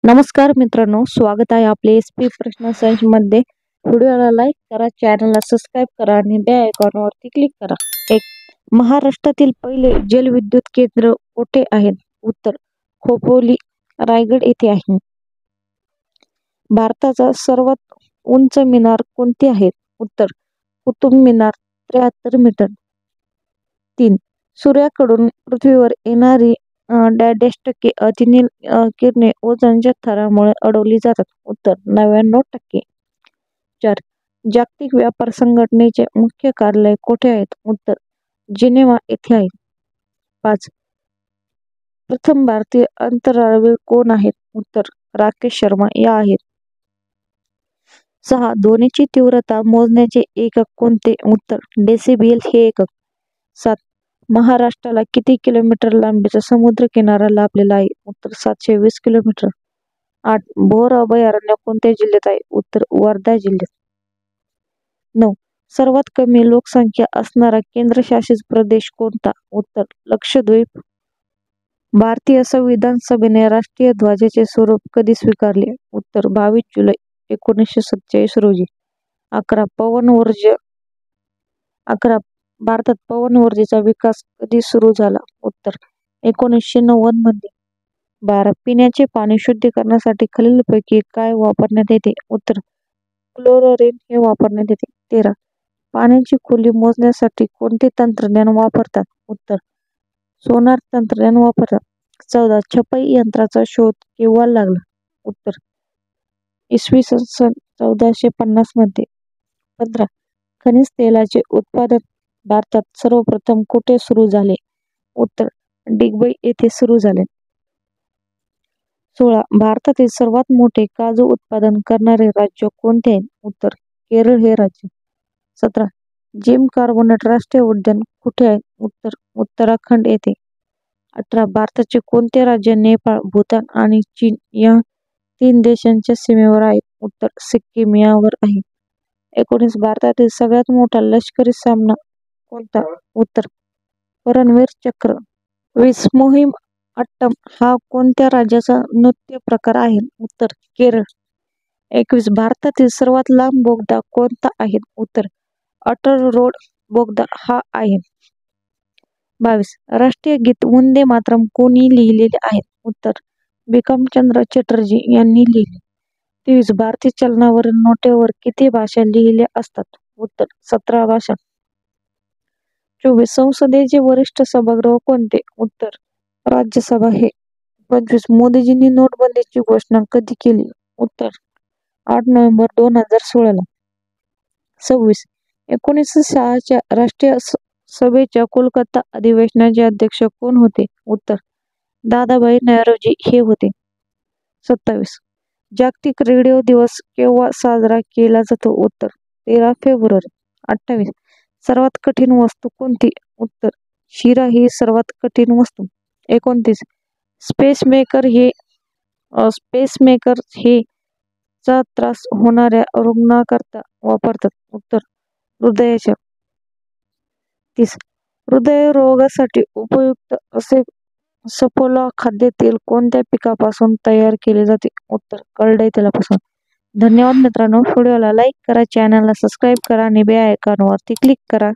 नमस्कार मित्रांनो, स्वागत आहे आपले एसपी प्रश्न संच मध्ये। व्हिडिओला लाईक करा, चॅनलला सबस्क्राईब करा आणि बेल आयकॉनवरती क्लिक करा। एक महाराष्ट्रातील पहिले जलविद्युत केंद्र कोठे आहे? उत्तर खोपोली, रायगड येथे आहे। भारताचा सर्वात उंच मिनार कोणते आहे? उत्तर कुतुब मिनार 73 मीटर। 3 सूर्याकडून पृथ्वीवर येणारी -% अतिनील किरणे ओझोनच्या थरामुळे अडवली जातात। उत्तर 99%। 4 जागतिक व्यापार संघटनेचे मुख्य कार्यालय कोठे आहे? उत्तर जिनेव्हा येथे आहे। 5 प्रथम भारतीय अंतराळवीर कोण आहेत? उत्तर राकेश शर्मा या आहेत। 6 ध्वनीची तीव्रता मोजण्याचे एकक कोणते? उत्तर डेसिबल हे एकक। 7 महाराष्ट्राला किती किलोमीटर लांबीचा समुद्र किनारा लाभलेला आहे? उत्तर 720 किलोमीटर। 8 भोर अभयारण्य कोणत्या जिल्ह्यात आहे? उत्तर वर्धा जिल्ह्यात। 9 सर्वात कमी लोकसंख्या असणारा केंद्रशासित प्रदेश कोणता? उत्तर लक्षद्वीप। भारतीय संविधान सभेने राष्ट्रीय ध्वजाचे स्वरूप कधी स्वीकारले? उत्तर 22 जुलै 1947 रोजी। 11 भारतात पवन ऊर्जेचा विकास कधी सुरू झाला? उत्तर 1990 मध्ये। 12 पिण्याचे पाणी शुद्धीकरणासाठी खालीलपैकी काय वापरण्यात येते? उत्तर क्लोरीन हे वापरण्यात येते। 13 पाण्याची खोली मोजण्यासाठी कोणते तंत्रज्ञान वापरतात? उत्तर सोनार तंत्रज्ञान वापरतात। 14 छपाई यंत्राचा शोध केव्हा लागला? उत्तर इसवी सन 1450 मध्ये। 15 खनिज तेलाचे उत्पादन भारतात सर्वप्रथम कुठे सुरू झाले? उत्तर डिगबई येथे सुरू झाले। 16 भारतातील सर्वात मोठे काजू उत्पादन करणारे राज्य कोणते आहे? उत्तर केरळ हे राज्य। 17 जिम कार्बोनेट राष्ट्रीय उद्यान कुठे आहे? उत्तर उत्तराखंड येथे। 18 भारताचे कोणते राज्य नेपाळ, भूतान आणि चीन या 3 देशांच्या सीमेवर आहे? उत्तर सिक्कीम यावर आहे। 19 भारतातील सगळ्यात मोठा लष्करी सामना कोणता? उत्तर परमवीर चक्र। 20 मोहिम अट्टम हा कोणत्या राज्याचा नृत्य प्रकार आहे? उत्तर केरळ। 21 भारतातील सर्वात लांब बोगदा कोणता आहे? उत्तर अटल रोड बोगदा हा आहे। 22 राष्ट्रीय गीत वंदे मातरम कोणी लिहिलेले आहे? उत्तर बिकमचंद्र चटर्जी यांनी लिहिले। 23 भारतीय चलनावरील नोटेवर किती भाषा लिहिल्या असतात? उत्तर 17 भाषा। 24 संसदेचे वरिष्ठ सभागृह कोणते? उत्तर राज्यसभा हे। 25 मोदीजींनी नोटबंदीची घोषणा कधी केली? उत्तर 8 नोव्हेंबर 2016 ला। 26 1906 च्या राष्ट्रीय सभेच्या कोलकाता अधिवेशनाचे अध्यक्ष कोण होते? उत्तर दादाभाई नौरोजी हे होते। 27 जागतिक रेडिओ दिवस केव्हा साजरा केला जातो? उत्तर 13 फेब्रुवारी। 28 सर्वात कठीण वस्तू कोणती? उत्तर शिरा ही सर्वात कठीण वस्तू। 29 पेसमेकर हे चा त्रास होणाऱ्या रुग्णाकरता वापरतात? उत्तर हृदयाच्या। 30 हृदयरोगासाठी उपयुक्त असे सफोला खाद्यतेल कोणत्या पिकापासून तयार केले जाते? उत्तर करडई तेलापासून। धन्यवाद मित्रांनो, व्हिडिओला लाईक करा, चॅनलला सबस्क्राईब करा आणि बेल आयकॉनवरती क्लिक करा।